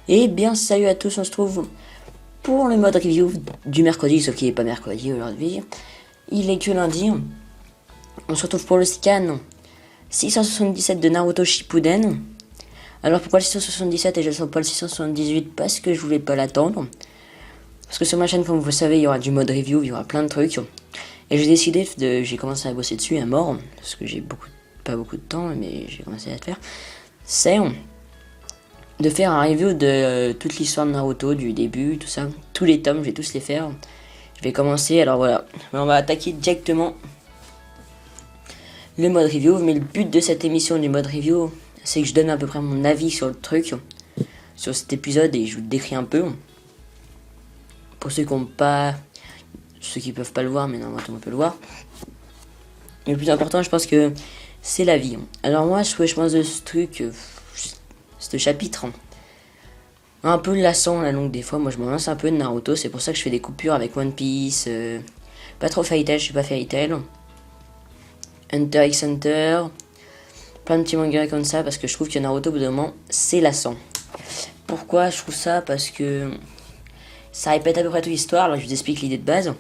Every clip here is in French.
Et bien salut à tous, on se trouve pour le mode review du mercredi, sauf qu'il n'est pas mercredi aujourd'hui. Il est que lundi. On se retrouve pour le scan 677 de Naruto Shippuden. Alors pourquoi le 677 et je ne sens pas le 678? Parce que je voulais pas l'attendre. Parce que sur ma chaîne, comme vous le savez, il y aura du mode review, il y aura plein de trucs. Et j'ai décidé j'ai commencé à bosser dessus à mort, parce que j'ai pas beaucoup de temps, mais j'ai commencé à le faire. C'est de faire un review de toute l'histoire de Naruto, du début, tout ça. Tous les tomes, je vais tous les faire. Je vais commencer, alors voilà. On va attaquer directement le mode review. Mais le but de cette émission du mode review, c'est que je donne à peu près mon avis sur le truc, sur cet épisode, et je vous le décris un peu. Pour ceux qui n'ont pas... Ceux qui peuvent pas le voir, mais normalement tout le monde peut le voir. Et le plus important, je pense que c'est la vie. Alors moi, ce que je pense de ce truc... ce chapitre un peu lassant la longue des fois. Moi je me lance un peu de Naruto, c'est pour ça que je fais des coupures avec One Piece, pas trop Fairy Tail, je suis pas Fairy Tail, Hunter x Hunter, plein de petits mangas comme ça, parce que je trouve que Naruto au bout d'un moment c'est lassant. Pourquoi je trouve ça? Parce que ça répète à peu près toute l'histoire. Alors je vous explique l'idée de base.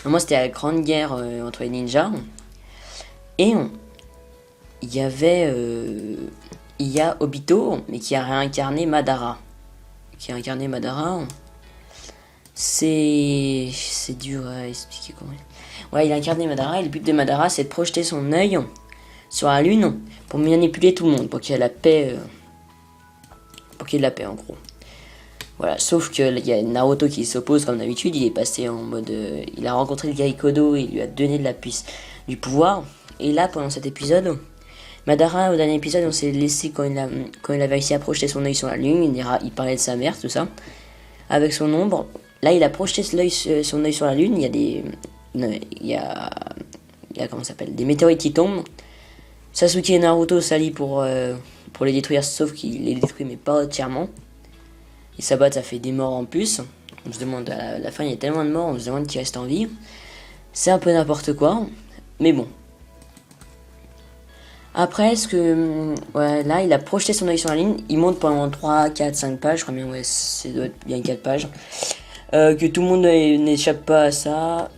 Moi c'était la grande guerre entre les ninjas, et il y a Obito, mais qui a réincarné Madara. C'est dur à expliquer comment. Ouais, il a incarné Madara, et le but de Madara, c'est de projeter son œil sur la lune pour manipuler tout le monde, pour qu'il y ait la paix. En gros. Voilà, sauf que il y a Naruto qui s'oppose comme d'habitude. Il est passé en mode, il a rencontré le Gaikodo et il lui a donné de la puissance, du pouvoir. Et là, pendant cet épisode, Madara, au dernier épisode, on s'est laissé quand il avait réussi à projeter son œil sur la lune. Il parlait de sa mère, tout ça, avec son ombre. Là, il a projeté son œil sur la lune. Il y a comment ça s'appelle, des météorites qui tombent. Sasuke et Naruto s'allient pour les détruire, sauf qu'il les détruit, mais pas entièrement. Ils s'abattent, ça fait des morts en plus. On se demande, à la fin, il y a tellement de morts, on se demande qui reste en vie. C'est un peu n'importe quoi, mais bon. Après, là, il a projeté son œil sur la ligne. Il monte pendant 3, 4, 5 pages. Je crois bien, ouais, c'est bien 4 pages. Que tout le monde n'échappe pas à ça.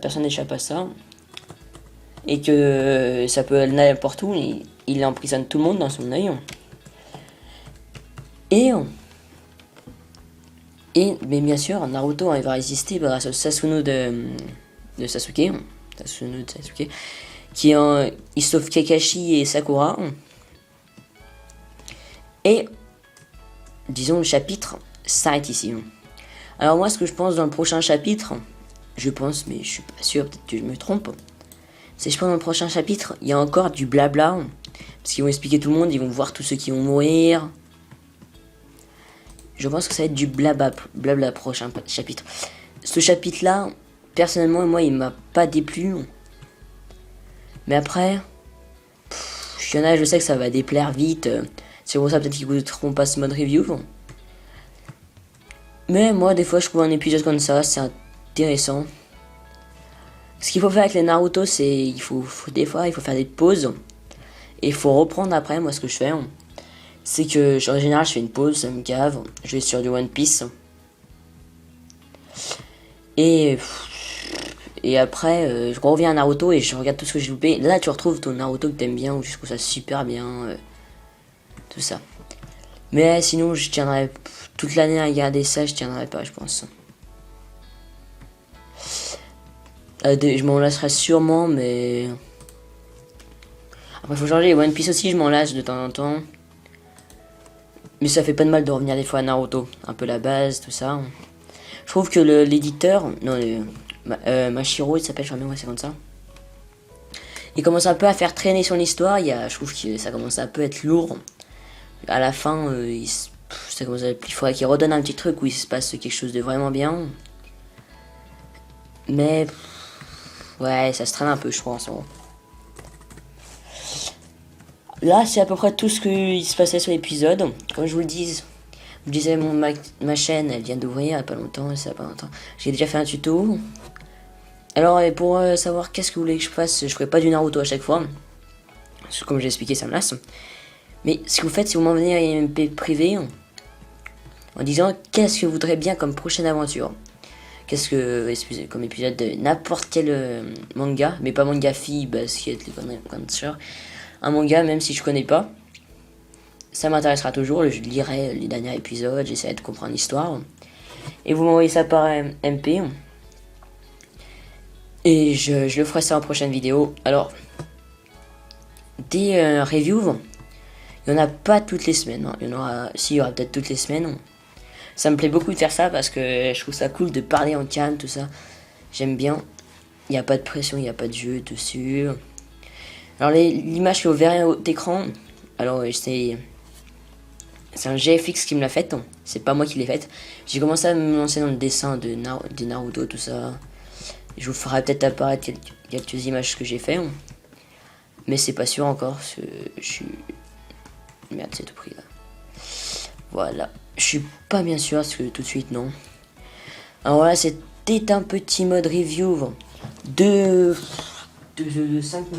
Personne n'échappe à ça. Et que ça peut aller n'importe où. Il emprisonne tout le monde dans son œil. Mais bien sûr, Naruto, il va résister grâce au Sasuno de Sasuke. Il sauve Kakashi et Sakura. Et disons, le chapitre s'arrête ici. Alors moi, ce que je pense dans le prochain chapitre, je pense, mais je suis pas sûr, peut-être que je me trompe, c'est que je pense dans le prochain chapitre, il y a encore du blabla, parce qu'ils vont expliquer tout le monde, ils vont voir tous ceux qui vont mourir. Je pense que ça va être du blabla prochain chapitre. Ce chapitre-là, personnellement, moi, il m'a pas déplu. Mais après, il y en a, je sais que ça va déplaire vite. C'est pour ça peut-être qu'ils goûteront pas ce mode review. Mais moi, des fois, je trouve un épisode comme ça, c'est intéressant. Ce qu'il faut faire avec les Naruto, c'est des fois, il faut faire des pauses. Et il faut reprendre après. Moi, ce que je fais, c'est que en général, je fais une pause, ça me cave. Je vais sur du One Piece. Et après, je reviens à Naruto et je regarde tout ce que j'ai loupé. Là, tu retrouves ton Naruto que t'aimes bien, où je trouve ça super bien. Tout ça. Mais sinon, je tiendrai toute l'année à regarder ça, je tiendrai pas, je pense. Je m'en lasserai sûrement, mais... Après, faut changer. One Piece aussi, je m'en lasse de temps en temps. Mais ça fait pas de mal de revenir des fois à Naruto. Un peu la base, tout ça. Je trouve que l'éditeur... Mashiro, il s'appelle, je crois bien, ouais, c'est comme ça. Il commence un peu à faire traîner son histoire. Je trouve que ça commence à un peu être lourd. À la fin, il faudrait qu'il redonne un petit truc où il se passe quelque chose de vraiment bien. Mais ouais, ça se traîne un peu, je pense. Là, c'est à peu près tout ce qui se passait sur l'épisode. Comme je vous le disais, ma chaîne, elle vient d'ouvrir il n'y a pas longtemps, J'ai déjà fait un tuto. Alors, pour savoir qu'est-ce que vous voulez que je fasse, je ferai pas du Naruto à chaque fois. Parce que comme j'ai expliqué, ça me lasse. Mais ce que vous faites, c'est vous m'envoyez un MP privé en disant qu'est-ce que vous voudrez bien comme prochaine aventure. Qu'est-ce que, excusez, comme épisode de n'importe quel manga, mais pas manga fille, basket, les conneries comme ça. Un manga, même si je connais pas, ça m'intéressera toujours. Je lirai les derniers épisodes, j'essaierai de comprendre l'histoire. Et vous m'envoyez ça par MP. Et je le ferai ça en prochaine vidéo. Alors, des reviews, il n'y en a pas toutes les semaines. Hein. Il y y aura peut-être toutes les semaines. Ça me plaît beaucoup de faire ça parce que je trouve ça cool de parler en calme, tout ça. J'aime bien. Il n'y a pas de pression, il n'y a pas de jeu dessus. Alors l'image que vous verrez au écran, alors c'est un GFX qui me l'a faite. C'est pas moi qui l'ai faite. J'ai commencé à me lancer dans le dessin de Naruto, tout ça. Je vous ferai peut-être apparaître quelques images que j'ai fait. Mais c'est pas sûr encore. Je suis... Merde, c'est tout pris là. Voilà. Je suis pas bien sûr parce que tout de suite non. Alors voilà, c'était un petit mode review de 5 minutes.